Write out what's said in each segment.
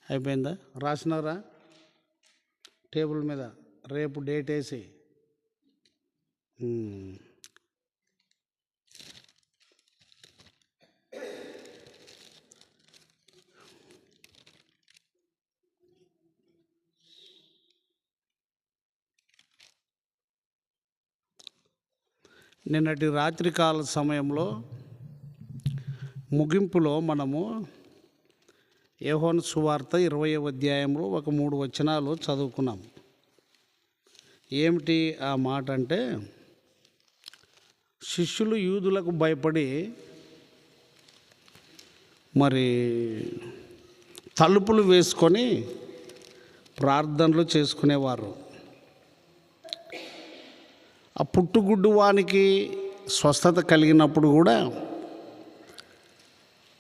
అయిపోయిందా? రాసినారా టేబుల్ మీద? రేపు డేట్ వేసి నిన్నటి రాత్రికాల సమయంలో ముగింపులో మనము యోహాను సువార్త 20వ అధ్యాయంలో ఒక 3 వచనాలు చదువుకున్నాం. ఏమిటి ఆ మాట అంటే, శిష్యులు యూదులకు భయపడి మరి తలుపులు వేసుకొని ప్రార్థనలు చేసుకునేవారు. ఆ పుట్టుగుడ్డు వానికి స్వస్థత కలిగినప్పుడు కూడా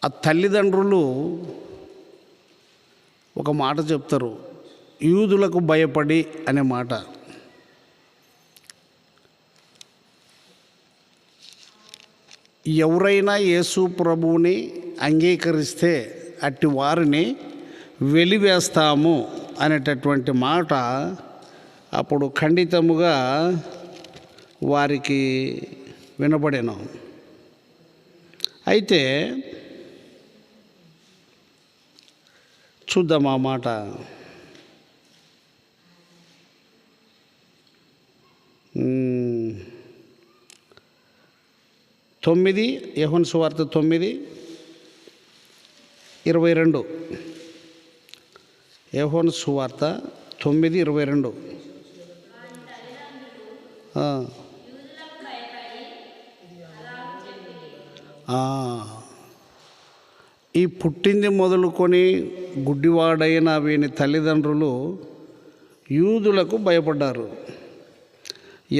ఆ తల్లిదండ్రులు ఒక మాట చెప్తారు, యూదులకు భయపడి అనే మాట. ఎవరైనా యేసు ప్రభువుని అంగీకరిస్తే అట్టి వారిని వెలివేస్తాము అనేటటువంటి మాట అప్పుడు ఖండితముగా వారికి వినబడేను. అయితే చూద్దాం ఆ మాట. యోహాను సువార్త 9:22. యోహాను సువార్త 9:22. ఈ పుట్టింది మొదలుకొని గుడ్డివాడైన వీని తల్లిదండ్రులు యూదులకు భయపడ్డారు.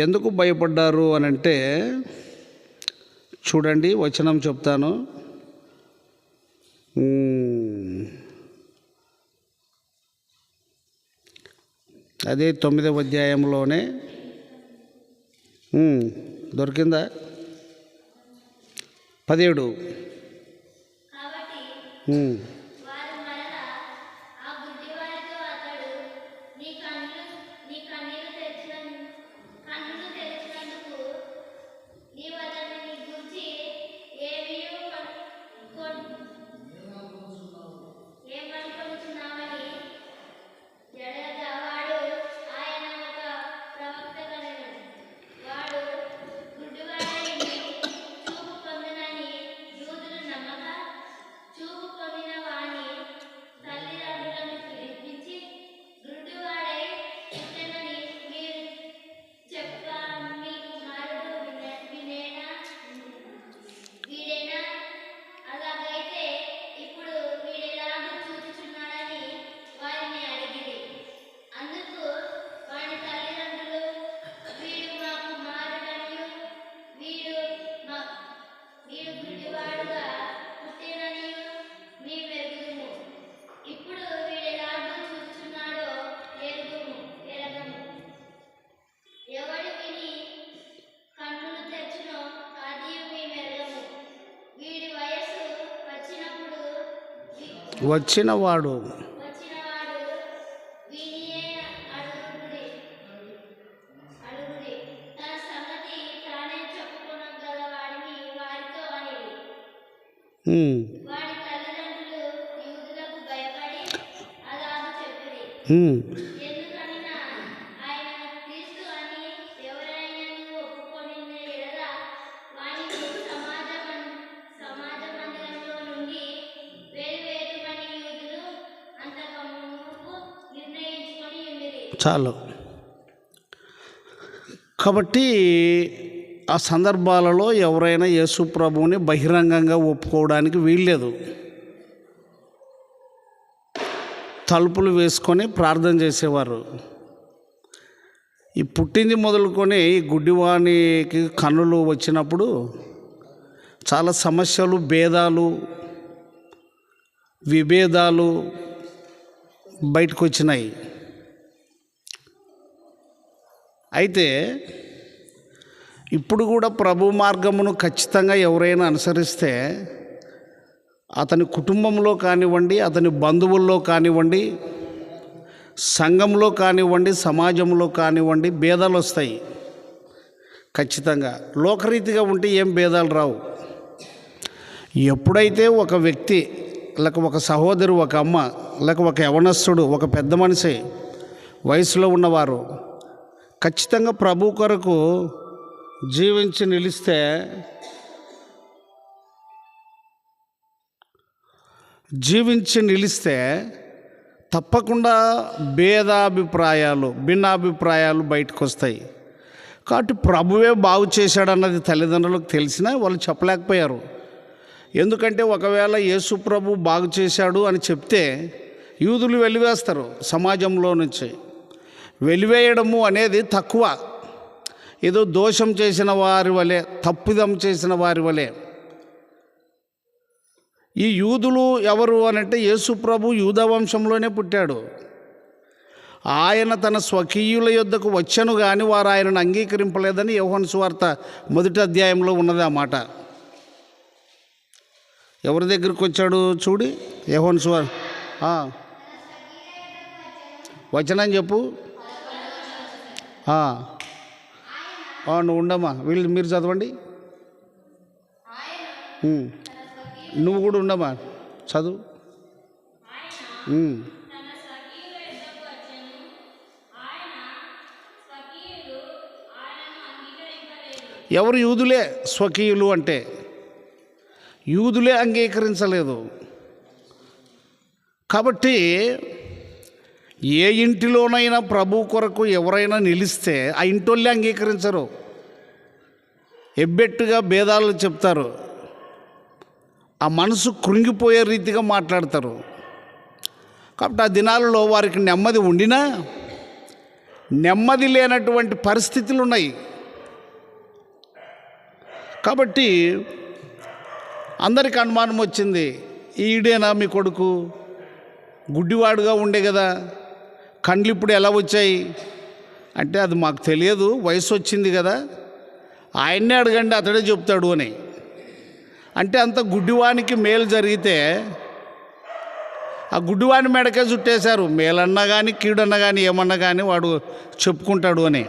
ఎందుకు భయపడ్డారు అని అంటే, చూడండి వచనం చెప్తాను. అదే 9వ అధ్యాయంలోనే దొరికిందా? 17. వచ్చినవాడు చాలు. కాబట్టి ఆ సందర్భాలలో ఎవరైనా యేసు ప్రభువుని బహిరంగంగా ఒప్పుకోవడానికి వీల్లేదు. తలుపులు వేసుకొని ప్రార్థన చేసేవారు. ఈ పుట్టింది మొదలుకొని ఈ గుడ్డివానికి కన్నులు వచ్చినప్పుడు చాలా సమస్యలు, భేదాలు, విభేదాలు బయటకు వచ్చినాయి. అయితే ఇప్పుడు కూడా ప్రభు మార్గమును ఖచ్చితంగా ఎవరైనా అనుసరిస్తే అతని కుటుంబంలో కానివ్వండి, అతని బంధువుల్లో కానివ్వండి, సంఘంలో కానివ్వండి, సమాజంలో కానివ్వండి భేదాలు వస్తాయి ఖచ్చితంగా. లోకరీతిగా ఉంటే ఏం భేదాలు రావు. ఎప్పుడైతే ఒక వ్యక్తి లేక ఒక సహోదరు, ఒక అమ్మ, లేక ఒక యవనస్తుడు, ఒక పెద్ద మనిషి, వయసులో ఉన్నవారు ఖచ్చితంగా ప్రభు కొరకు జీవించి నిలిస్తే తప్పకుండా భిన్నాభిప్రాయాలు బయటకు వస్తాయి. కాబట్టి ప్రభువే బాగు చేశాడన్నది తల్లిదండ్రులకు తెలిసినా వాళ్ళు చెప్పలేకపోయారు. ఎందుకంటే ఒకవేళ యేసు ప్రభు బాగు చేశాడు అని చెప్తే యూదులు వెలివేస్తారు. సమాజంలో నుంచి వెలివేయడము అనేది తక్కువ, ఏదో దోషం చేసిన వారి వలె, తప్పిదం చేసిన వారి వలె. ఈ యూదులు ఎవరు అనంటే యేసు ప్రభు యూదా వంశంలోనే పుట్టాడు. ఆయన తన స్వకీయుల యొద్దకు వచ్చను కానీ వారు ఆయనను అంగీకరింపలేదని యోహాను సువార్త 1వ అధ్యాయంలో ఉన్నది ఆ మాట. ఎవరి దగ్గరికి వచ్చాడు చూడి, యోహాను సువార్త వచనం చెప్పు. నువ్వు ఉండమ్మా, మీరు చదవండి. నువ్వు కూడా ఉండమ్మా, చదువు. ఎవరు? యూదులే. స్వకీయులు అంటే యూదులే అంగీకరించలేదు. కాబట్టి ఏ ఇంటిలోనైనా ప్రభు కొరకు ఎవరైనా నిలిస్తే ఆ ఇంటోళ్ళే అంగీకరించరు, ఎబ్బెట్టుగా భేదాలు చెప్తారు, ఆ మనసు కృంగిపోయే రీతిగా మాట్లాడతారు. కాబట్టి ఆ దినాలలో వారికి నెమ్మది ఉండినా నెమ్మది లేనటువంటి పరిస్థితులు ఉన్నాయి. కాబట్టి అందరికి అనుమానం వచ్చింది, ఈడేనా మీ కొడుకు? గుడ్డివాడుగా ఉండే కదా, కండ్లు ఇప్పుడు ఎలా వచ్చాయి అంటే అది మాకు తెలియదు, వయసు వచ్చింది కదా, ఆయన్నే అడగండి అతడే చెప్తాడు అని. అంటే అంత గుడ్డివానికి మేలు జరిగితే ఆ గుడ్డివాని మెడకే చుట్టేశారు. మేలన్నా కానీ కీడన్నా కానీ ఏమన్నా కానీ వాడు చెప్పుకుంటాడు అని.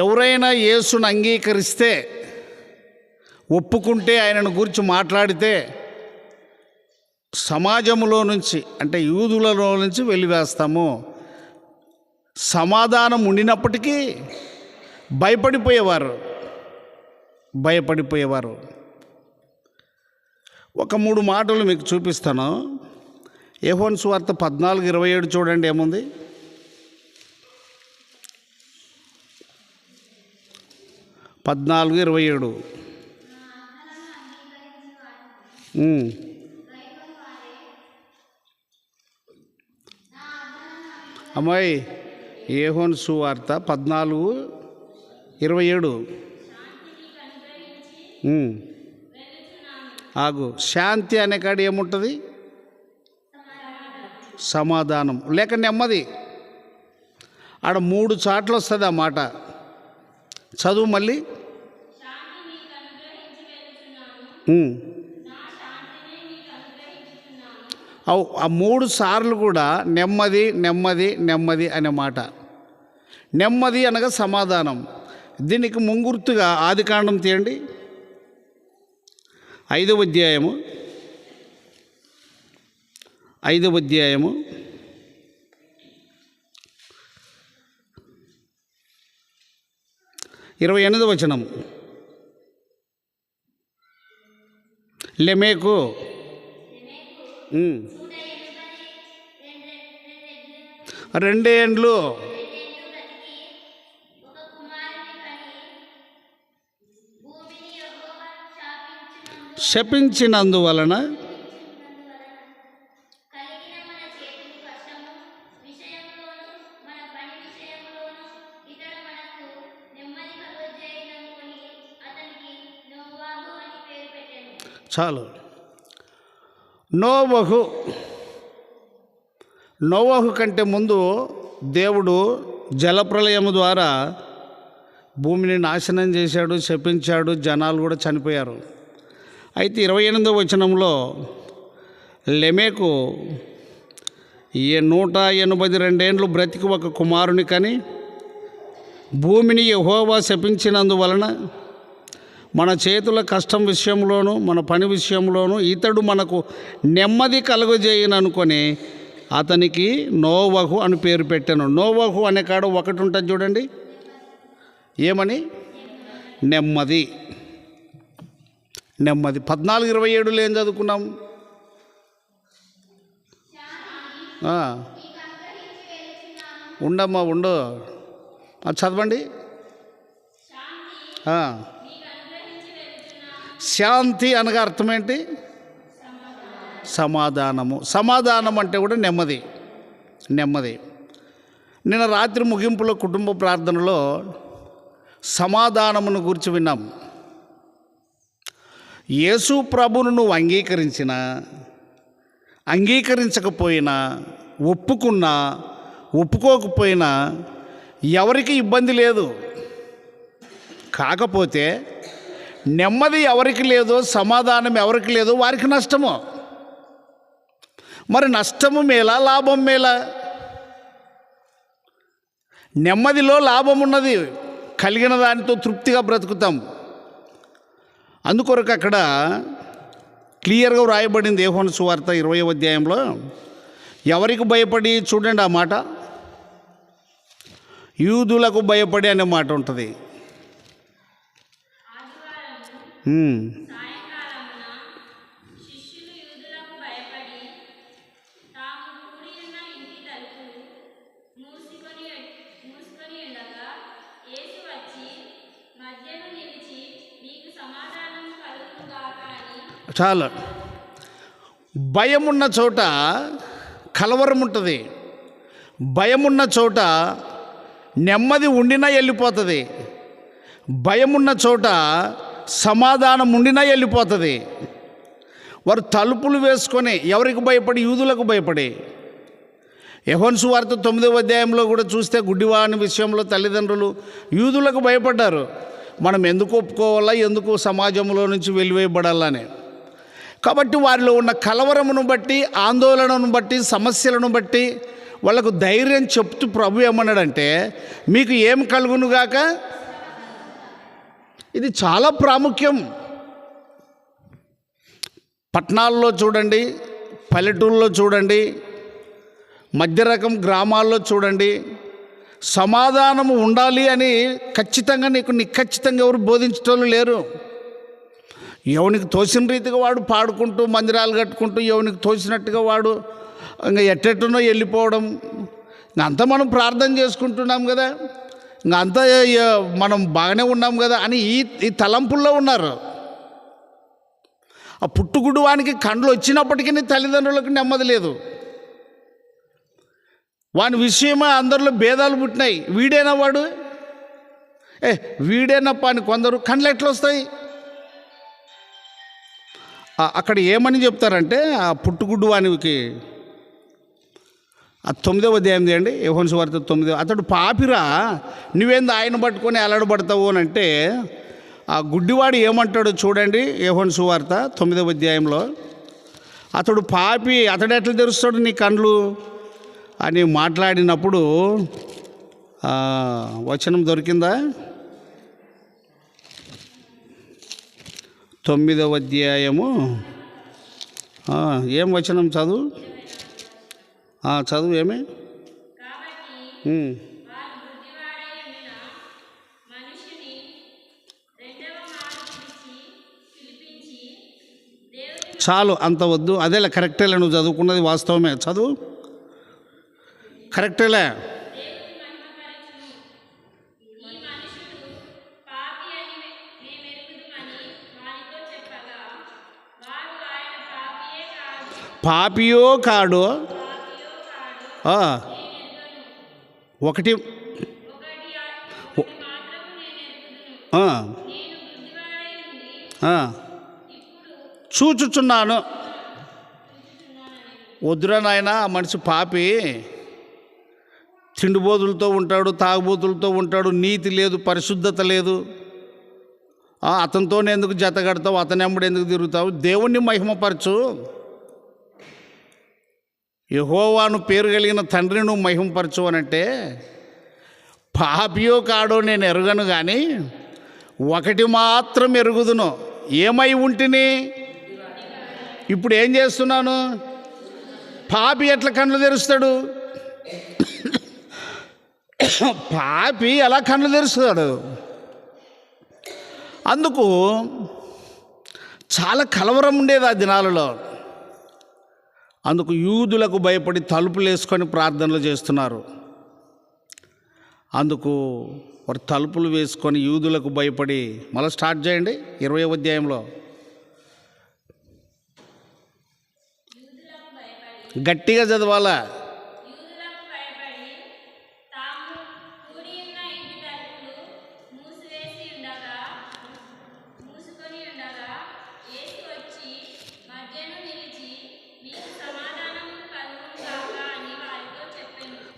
ఎవరైనా యేసును అంగీకరిస్తే, ఒప్పుకుంటే, ఆయనను గురించి మాట్లాడితే సమాజంలో నుంచి అంటే యూదులలో నుంచి వెలివేస్తాము. సమాధానం ఉండినప్పటికీ భయపడిపోయేవారు. ఒక 3 మాటలు మీకు చూపిస్తాను. యోహాను సువార్త 14:27 చూడండి ఏముంది. 14:27. అమ్మాయి, యోహాను సువార్త 14:27. ఆగు. శాంతి అనే కాడ ఏముంటుంది? సమాధానం లేక నెమ్మది. ఆడ 3 చాట్లు వస్తుంది ఆ మాట. చదువు మళ్ళీ. ఆ 3 సార్లు కూడా నెమ్మది నెమ్మది నెమ్మది అనే మాట. నెమ్మది అనగా సమాధానం. దీనికి ముంగుర్తుగా ఆదికాండం తీయండి, 5వ అధ్యాయము 28వ వచనం. లెమెకు 2 ఏండ్లు శపించినందువలన చాలు. నోవహు నోవహు కంటే ముందు దేవుడు జలప్రలయము ద్వారా భూమిని నాశనం చేశాడు, శపించాడు, జనాలు కూడా చనిపోయారు. అయితే 28వ వచనంలో లెమెకు 182 ఏండ్లు బ్రతికి ఒక కుమారుని కని భూమిని యెహోవా శపించినందువలన మన చేతుల కష్టం విషయంలోనూ మన పని విషయంలోనూ ఇతడు మనకు నెమ్మది కలుగజేయననుకొని అతనికి నోవహు అని పేరు పెట్టాను. నోవహు అనే కాడ ఒకటి ఉంటుంది చూడండి, ఏమని? నెమ్మది. నెమ్మది. 14:27లో ఏం చదువుకున్నాం? ఉండమ్మా ఉండు, అది చదవండి. శాంతి అనగా అర్థం ఏంటి? సమాధానము. సమాధానం అంటే కూడా నెమ్మది. నెమ్మది. నిన్న రాత్రి ముగింపులో కుటుంబ ప్రార్థనలో సమాధానమును గురించి విన్నాం. యేసు ప్రభువును నువ్వు అంగీకరించినా అంగీకరించకపోయినా, ఒప్పుకున్నా ఒప్పుకోకపోయినా ఎవరికి ఇబ్బంది లేదు. కాకపోతే నెమ్మది ఎవరికి లేదో, సమాధానం ఎవరికి లేదో వారికి నష్టము. మరి నష్టము మేలా లాభం మేలా? నెమ్మదిలో లాభం ఉన్నది, కలిగిన దానితో తృప్తిగా బ్రతుకుతాం. అందుకొరకు అక్కడ క్లియర్గా వ్రాయబడింది యోహాను సువార్త 20వ అధ్యాయంలో. ఎవరికి భయపడి, చూడండి ఆ మాట, యూదులకు భయపడి అనే మాట ఉంటుంది. చాలా భయం ఉన్న చోట కలవరం ఉంటుంది. భయం ఉన్న చోట నెమ్మది ఉండినా వెళ్ళిపోతుంది. భయం ఉన్న చోట సమాధానం ఉండినా వెళ్ళిపోతుంది. వారు తలుపులు వేసుకొని ఎవరికి భయపడి? యూదులకు భయపడి. యోహాను సువార్త 9వ అధ్యాయంలో కూడా చూస్తే గుడ్డివాని విషయంలో తల్లిదండ్రులు యూదులకు భయపడ్డారు. మనం ఎందుకు ఒప్పుకోవాలా, ఎందుకు సమాజంలో నుంచి వెలివేయబడాలని. కాబట్టి వారిలో ఉన్న కలవరమును బట్టి, ఆందోళనను బట్టి, సమస్యలను బట్టి వాళ్ళకు ధైర్యం చెప్తూ ప్రభు ఏమన్నాడంటే, మీకు ఏం కలుగునుగాక. ఇది చాలా ప్రాముఖ్యం. పట్టణాల్లో చూడండి, పల్లెటూళ్ళలో చూడండి, మధ్య రకం గ్రామాల్లో చూడండి, సమాధానము ఉండాలి అని ఖచ్చితంగా నీకు నిఖచ్చితంగా ఎవరు బోధించేటోళ్ళు లేరు. ఎవనికి తోచిన రీతిగా వాడు పాడుకుంటూ, మందిరాలు కట్టుకుంటూ, ఎవనికి తోచినట్టుగా వాడు ఇంకా ఎట్టెట్టునో వెళ్ళిపోవడం. ఇంకంతా మనం ప్రార్థన చేసుకుంటున్నాం కదా, ఇంకంతా మనం బాగానే ఉన్నాం కదా అని ఈ తలంపుల్లో ఉన్నారు. ఆ పుట్టుగుడు వానికి కండ్లు వచ్చినప్పటికీ తల్లిదండ్రులకు నెమ్మది లేదు. వాని విషయమా అందరిలో భేదాలు పుట్టినాయి. వీడేనా వాడు, వీడేనప్ప అని కొందరు. కండ్లు ఎట్లా వస్తాయి? అక్కడ ఏమని చెప్తారంటే, ఆ పుట్టుగుడ్డు వానికి ఆ 9వ అధ్యాయం చేయండి, యోహాను సువార్త 9. అతడు పాపిరా, నువ్వేంది ఆయన పట్టుకొని ఎలాడబడతావు అని అంటే, ఆ గుడ్డివాడు ఏమంటాడో చూడండి. యోహాను సువార్త 9వ అధ్యాయంలో, అతడు పాపి, అతడు ఎట్లా తెరుస్తాడు నీ కండ్లు అని మాట్లాడినప్పుడు వచనం దొరికిందా? 9వ అధ్యాయము ఏం వచనం చదువు? చదువు ఏమి? చాలు, అంత వద్దు. అదేలే, కరెక్టేలే, నువ్వు చదువుకున్నది వాస్తవమే, చదువు, కరెక్టేలే. పాపియో కాడో ఒకటి చూచుచున్నాను. వద్దురా నాయన, ఆ మనిషి పాపి, తిండిబోతులతో ఉంటాడు, తాగుబోతులతో ఉంటాడు, నీతి లేదు, పరిశుద్ధత లేదు, అతనితోనే ఎందుకు జత కడతావు, అతని వెంబడి ఎందుకు తిరుగుతావు, దేవుణ్ణి మహిమపరచు, యెహోవాను పేరు కలిగిన తండ్రిని నువ్వు మహిమపరచు అని అంటే, పాపియో కాడో నేను ఎరుగను, కానీ ఒకటి మాత్రం ఎరుగుదును, ఏమై ఉంటిని, ఇప్పుడు ఏం చేస్తున్నాను. పాపి ఎట్లా కళ్ళు తెరుస్తాడు? పాపి ఎలా కళ్ళు తెరుస్తాడు? అందుకు చాలా కలవరం ఉండేది ఆ దినాలలో. అందుకు యూదులకు భయపడి తలుపులు వేసుకొని ప్రార్థనలు చేస్తున్నారు. అందుకు వారు తలుపులు వేసుకొని యూదులకు భయపడి, మళ్ళీ స్టార్ట్ చేయండి 20వ అధ్యాయంలో. గట్టిగా చదవాలా.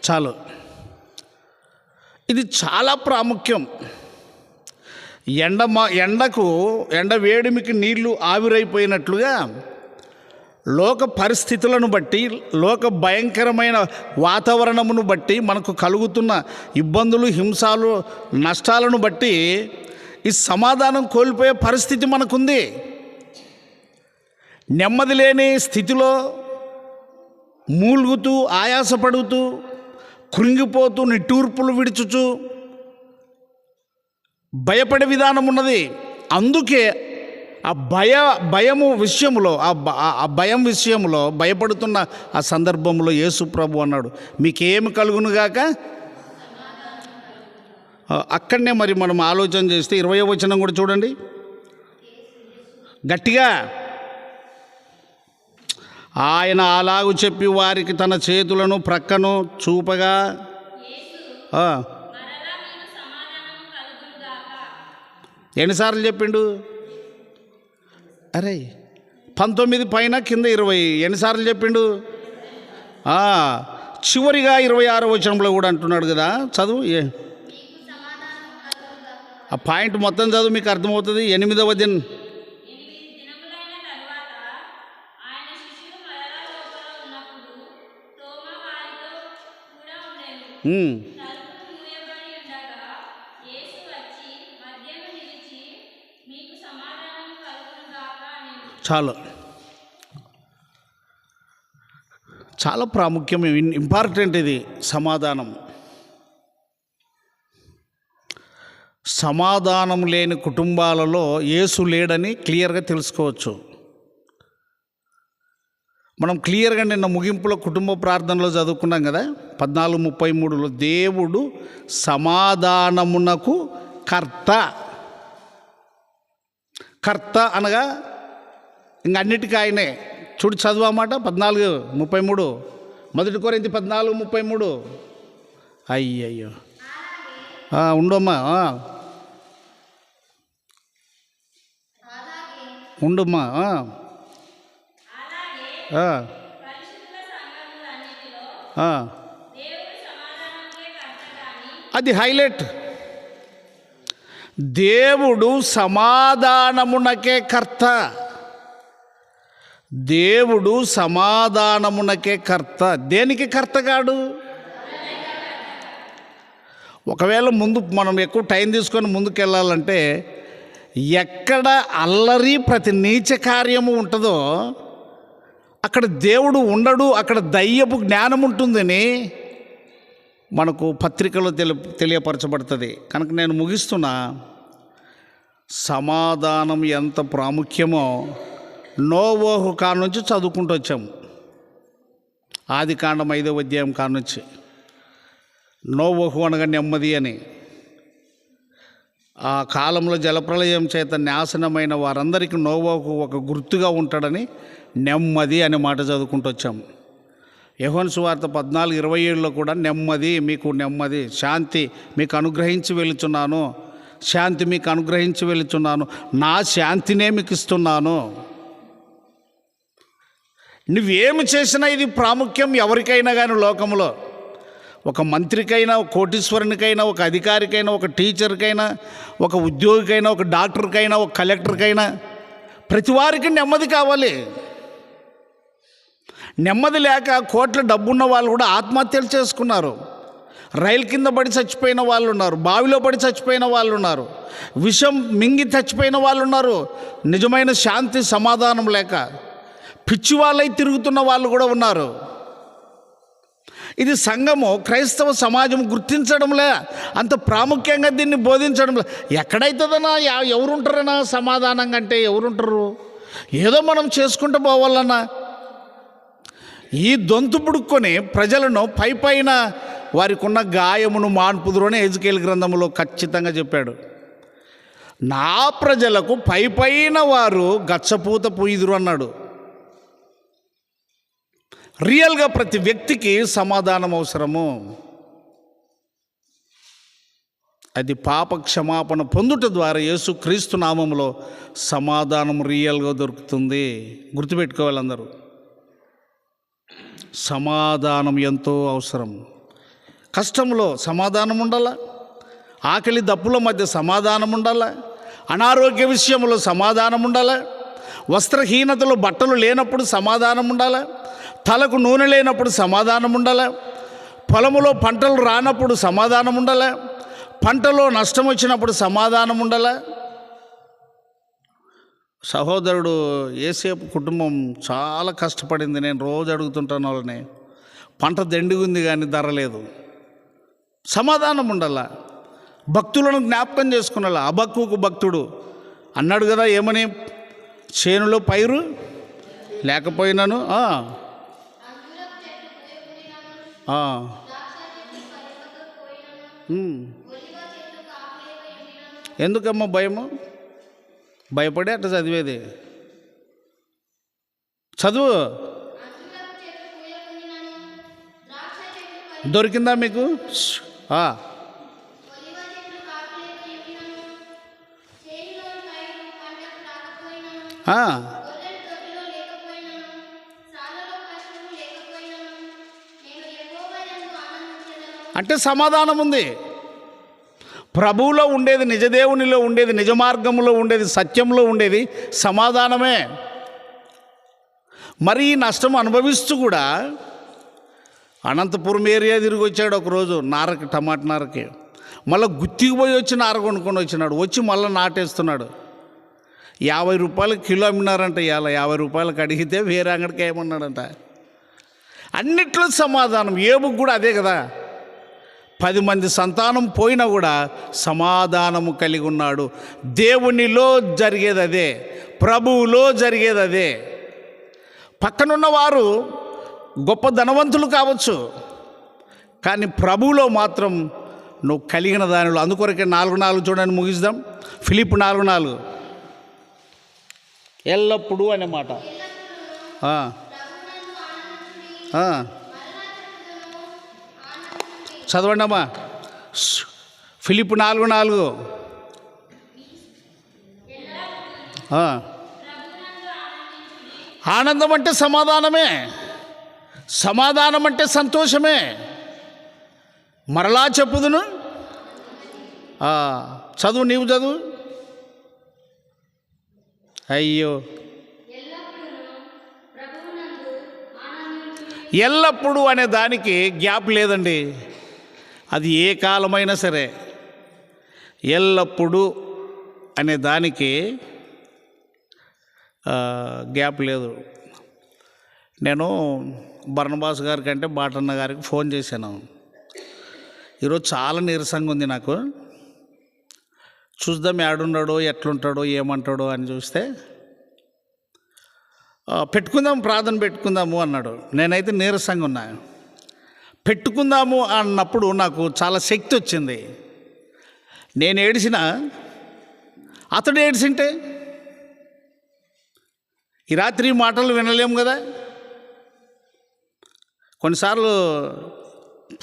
చాలు, ఇది చాలా ప్రాముఖ్యం. ఎండ వేడిమికి నీళ్లు ఆవిరైపోయినట్లుగా లోక పరిస్థితులను బట్టి, లోక భయంకరమైన వాతావరణమును బట్టి, మనకు కలుగుతున్న ఇబ్బందులు, హింసలు, నష్టాలను బట్టి ఈ సమాధానం కోల్పోయే పరిస్థితి మనకుంది. నెమ్మది లేని స్థితిలో మూలుగుతూ, ఆయాసపడుతూ, కృంగిపోతూ, నిట్టూర్పులు విడుచుచు భయపడే విధానం ఉన్నది. అందుకే ఆ భయము విషయంలో, ఆ భయం విషయంలో, భయపడుతున్న ఆ సందర్భంలో యేసు ప్రభు అన్నాడు, మీకేమి కలుగునుగాక. అక్కడనే మరి మనం ఆలోచన చేస్తే 20వ వచనం కూడా చూడండి గట్టిగా. ఆయన అలాగు చెప్పి వారికి తన చేతులను ప్రక్కను చూపగా, ఎన్నిసార్లు చెప్పిండు? అరే 19 పైన కింద 20, ఎన్నిసార్లు చెప్పిండు? చివరిగా 26వ వచనంలో కూడా అంటున్నాడు కదా. చదువు, ఆ పాయింట్ మొత్తం చదువు, మీకు అర్థమవుతుంది. 8వ దినం చాలా ప్రాముఖ్యం, ఇంపార్టెంట్ ఇది. సమాధానం లేని కుటుంబాలలో యేసు లేడని క్లియర్గా తెలుసుకోవచ్చు. మనం క్లియర్గా నిన్న ముగింపులో కుటుంబ ప్రార్థనలో చదువుకున్నాం కదా 14:33లో, దేవుడు సమాధానమునకు కర్త అనగా ఇంక అన్నిటికీ ఆయనే. చూడు చదువమాట 14:33, 1 కొరింథీ 14:33. అయ్యయ్యో, ఉండమ్మా, ఉండమ్మా. అది హైలైట్. దేవుడు సమాధానమునకే కర్త. దేవుడు సమాధానమునకే కర్త. దేనికి కర్త కాడు? ఒకవేళ మనం ఎక్కువ టైం తీసుకొని ముందుకెళ్ళాలంటే, ఎక్కడ అల్లరి, ప్రతి నీచ కార్యము ఉంటుందో అక్కడ దేవుడు ఉండడు, అక్కడ దయ్యపు జ్ఞానం ఉంటుందని మనకు పత్రికలో తెలియపరచబడుతుంది. కనుక నేను ముగిస్తున్నా. సమాధానం ఎంత ప్రాముఖ్యమో నోవహు కాడ నుంచి చదువుకుంటూ వచ్చాము. ఆదికాండం 5వ అధ్యాయం కాడ నుంచి. నోవహు అనగా నెమ్మది అని. ఆ కాలంలో జలప్రళయం చేత నాశనమైన వారందరికీ నోవహు ఒక గుర్తుగా ఉంటాడని నెమ్మది అనే మాట చదువుకుంటూ వచ్చాము. యోహాను సువార్త 14:27లో కూడా మీకు నెమ్మది, శాంతి మీకు అనుగ్రహించి వెళుతున్నాను, శాంతి మీకు అనుగ్రహించి వెళుతున్నాను, నా శాంతినే మీకు ఇస్తున్నాను. నువ్వేమి చేసినా ఇది ప్రాముఖ్యం ఎవరికైనా కానీ లోకంలో. ఒక మంత్రికైనా, ఒక కోటీశ్వరునికైనా, ఒక అధికారికైనా, ఒక టీచర్కైనా, ఒక ఉద్యోగికైనా, ఒక డాక్టర్కైనా, ఒక కలెక్టర్కైనా, ప్రతి వారికి నెమ్మది కావాలి. నెమ్మది లేక కోట్ల డబ్బున్న వాళ్ళు కూడా ఆత్మహత్యలు చేసుకున్నారు. రైలు కింద పడి చచ్చిపోయిన వాళ్ళు ఉన్నారు, బావిలో పడి చచ్చిపోయిన వాళ్ళు ఉన్నారు, విషం మింగి చచ్చిపోయిన వాళ్ళు ఉన్నారు. నిజమైన శాంతి సమాధానం లేక పిచ్చి వాళ్ళై తిరుగుతున్న వాళ్ళు కూడా ఉన్నారు. ఇది సంఘము, క్రైస్తవ సమాజం గుర్తించడంలే, అంత ప్రాముఖ్యంగా దీన్ని బోధించడంలే. ఎక్కడైతుందన్నా, ఎవరుంటారన్నా సమాధానంగా? అంటే ఎవరుంటారు? ఏదో మనం చేసుకుంటూ పోవాలన్నా. ఈ దొంతు పుడుక్కొని ప్రజలను పైన వారికి ఉన్న గాయమును మాన్పుదురు అని ఎజెకియేలు గ్రంథంలో ఖచ్చితంగా చెప్పాడు. నా ప్రజలకు పైన వారు గచ్చపూత పూయిదురు అన్నాడు. రియల్గా ప్రతి వ్యక్తికి సమాధానం అవసరము. అది పాప క్షమాపణ పొందుట ద్వారా యేసుక్రీస్తు నామములో సమాధానం రియల్గా దొరుకుతుంది. గుర్తుపెట్టుకోవాలి అందరూ. సమాధానం ఎంతో అవసరం. కష్టంలో సమాధానం ఉండాలా, ఆకలి దప్పుల మధ్య సమాధానం ఉండాలా, అనారోగ్య విషయంలో సమాధానం ఉండాలా, వస్త్రహీనతలో బట్టలు లేనప్పుడు సమాధానం ఉండాలా, తలకు నూనె లేనప్పుడు సమాధానం ఉండాలా, పొలములో పంటలు రానప్పుడు సమాధానం ఉండాలా, పంటలో నష్టం వచ్చినప్పుడు సమాధానం ఉండాలా. సహోదరుడు ఏసేపు కుటుంబం చాలా కష్టపడింది. నేను రోజు అడుగుతుంటాను వాళ్ళని. పంట దండిగుంది కానీ ధర లేదు, సమాధానం ఉండాలా. భక్తులను జ్ఞాపకం చేసుకున్నాలా. హబక్కూకు భక్తుడు అన్నాడు కదా, ఏమని? చేనులో పైరు లేకపోయినాను, ఎందుకమ్మా భయము? భయపడి అట్లా చదివేది. చదువు. దొరికిందా మీకు? అంటే సమాధానం ఉంది. ప్రభువులో ఉండేది, నిజదేవునిలో ఉండేది, నిజ మార్గంలో ఉండేది, సత్యంలో ఉండేది సమాధానమే. మరి ఈ నష్టం అనుభవిస్తూ కూడా అనంతపురం ఏరియా తిరిగి వచ్చాడు ఒకరోజు నారకి, టమాటా నారకి. మళ్ళీ గుత్తికి పోయి వచ్చి నార కొనుక్కొని వచ్చినాడు. వచ్చి మళ్ళీ నాటేస్తున్నాడు. 50 రూపాయలు కిలో అమ్మినారంట. ఇవాళ 50 రూపాయలకు అడిగితే వేరే అంగడికి ఏమన్నాడంట. అన్నిట్లో సమాధానం. ఏబుకు కూడా అదే కదా. 10 మంది సంతానం పోయినా కూడా సమాధానము కలిగి ఉన్నాడు. దేవునిలో జరిగేది అదే, ప్రభువులో జరిగేది అదే. పక్కనున్న వారు గొప్ప ధనవంతులు కావచ్చు, కానీ ప్రభువులో మాత్రం నువ్వు కలిగిన దానిలో. అందుకొరకే 4:4 చూడండి, ముగిద్దాం. ఫిలిప్పీ 4:4 ఎల్లప్పుడూ అనే మాట. చదవండి అమ్మా. ఫిలిప్పీ 4:4 ఆనందం అంటే సమాధానమే, సమాధానం అంటే సంతోషమే. మరలా చెప్పుదును. చదువు, నీవు చదువు. అయ్యో, ఎల్లప్పుడూ అనే దానికి గ్యాప్ లేదండి. అది ఏ కాలమైనా సరే ఎల్లప్పుడూ అనే దానికి గ్యాప్ లేదు. నేను బర్నబాస్ గారికి అంటే బాటన్న గారికి ఫోన్ చేశాను. ఈరోజు చాలా నీరసంగా ఉంది నాకు. చూద్దాం ఏడున్నాడో, ఎట్లుంటాడో, ఏమంటాడో అని చూస్తే పెట్టుకుందాం, ప్రార్థన పెట్టుకుందాము అన్నాడు. నేనైతే నీరసంగా ఉన్నా. పెట్టుకుందాము అన్నప్పుడు నాకు చాలా శక్తి వచ్చింది. నేను ఏడిసిన, అతడు ఏడిసింటే ఈ రాత్రి మాటలు వినలేము కదా. కొన్నిసార్లు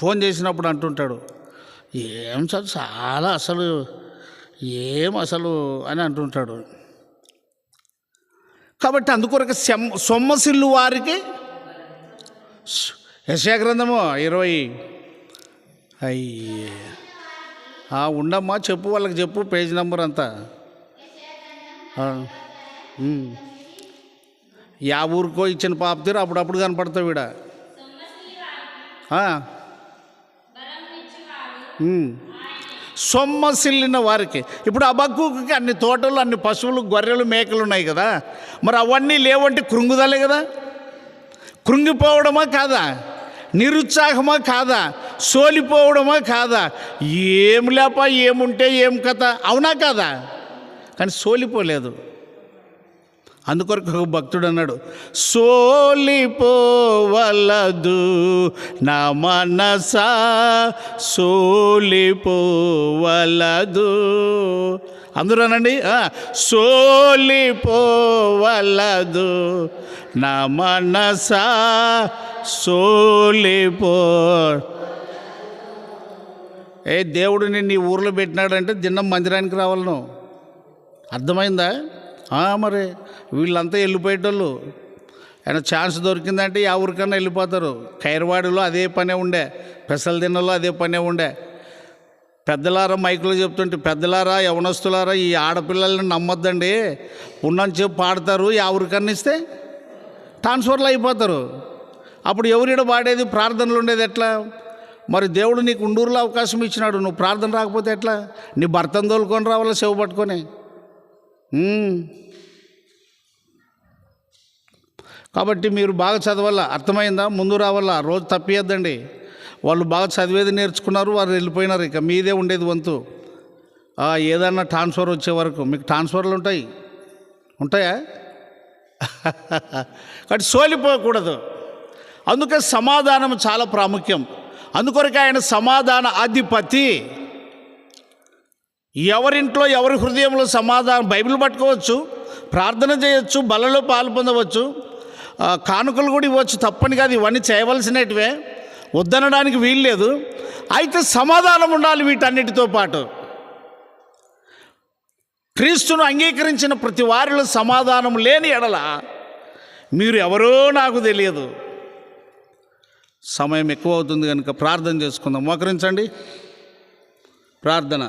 ఫోన్ చేసినప్పుడు అంటుంటాడు, ఏం చాలా అసలు అని అంటుంటాడు. కాబట్టి అందుకొరకు సొమ్మసిల్లు వారికి యెషయా గ్రంథము 20 ఉండమ్మా, చెప్పు, వాళ్ళకి చెప్పు పేజ్ నెంబర్ అంతా. యా ఊరికో ఇచ్చిన పాపతీరు అప్పుడప్పుడు కనపడతావు వీడ. సొమ్మసిల్లిన వారికి. ఇప్పుడు హబక్కూకుకి అన్ని తోటలు, అన్ని పశువులు, గొర్రెలు, మేకలు ఉన్నాయి కదా, మరి అవన్నీ లేవంటే కృంగుదలే కదా. కృంగిపోవడమా కాదా? నిరుత్సాహమా కాదా? సోలిపోవడమా కాదా? ఏం లేప, ఏముంటే ఏం కథ, అవునా కాదా? కానీ సోలిపోలేదు. అందుకొరకు ఒక భక్తుడు అన్నాడు, సోలిపోవలదు నా మనసా, సోలిపోవలదు. అందరూ అనండి, సోలిపోవలదు నా మనసా, సోలిపో. దేవుడు నిన్ను ఈ ఊర్లో పెట్టినాడంటే దినం మందిరానికి రావాలను. అర్థమైందా? మరి వీళ్ళంతా వెళ్ళిపోయేటోళ్ళు. ఆయన ఛాన్స్ దొరికిందంటే ఆ ఊరికన్నా వెళ్ళిపోతారు. ఖైరవాడిలో అదే పనే ఉండే, పెసల దిన్నలో అదే పనే ఉండే. పెద్దలారా మైకులో చెప్తుంటే, పెద్దలారా, యవనస్తులారా, ఈ ఆడపిల్లల్ని నమ్మొద్దండి, ఉన్నని చెప్పి పాడతారు, ఆ ఊరికన్నా ఇస్తే ట్రాన్స్ఫర్లు అయిపోతారు. అప్పుడు ఎవరిడ పాడేది? ప్రార్థనలు ఉండేది ఎట్లా? మరి దేవుడు నీకు ఉండూరులో అవకాశం ఇచ్చినాడు, నువ్వు ప్రార్థన రాకపోతే ఎట్లా? నీ భర్తను తోలుకొని రావాలా చెవు పట్టుకొని? కాబట్టి మీరు బాగా చదవాలా, అర్థమైందా? ముందు రావాలా, రోజు తప్పియద్దండి. వాళ్ళు బాగా చదివేది నేర్చుకున్నారు, వారు వెళ్ళిపోయినారు, ఇక మీదే ఉండేది వంతు. ఏదన్నా ట్రాన్స్ఫర్ వచ్చే వరకు. మీకు ట్రాన్స్ఫర్లు ఉంటాయా? కాబట్టి సోలిపోకూడదు. అందుకే సమాధానం చాలా ప్రాముఖ్యం. అందుకొరకు ఆయన సమాధాన అధిపతి. ఎవరింట్లో, ఎవరి హృదయంలో సమాధానం. బైబిల్ పట్టుకోవచ్చు, ప్రార్థన చేయొచ్చు, బలలో పాలు పొందవచ్చు, కానుకలు కూడా ఇవ్వచ్చు, తప్పని కాదు, ఇవన్నీ చేయవలసినటివే, వద్దనడానికి వీల్లేదు. అయితే సమాధానం ఉండాలి వీటన్నిటితో పాటు. క్రీస్తును అంగీకరించిన ప్రతి వారిలో సమాధానం లేని ఎడల మీరు ఎవరో నాకు తెలియదు. సమయం ఎక్కువ అవుతుంది కనుక ప్రార్థన చేసుకుందాం. మోకరించండి. ప్రార్థన.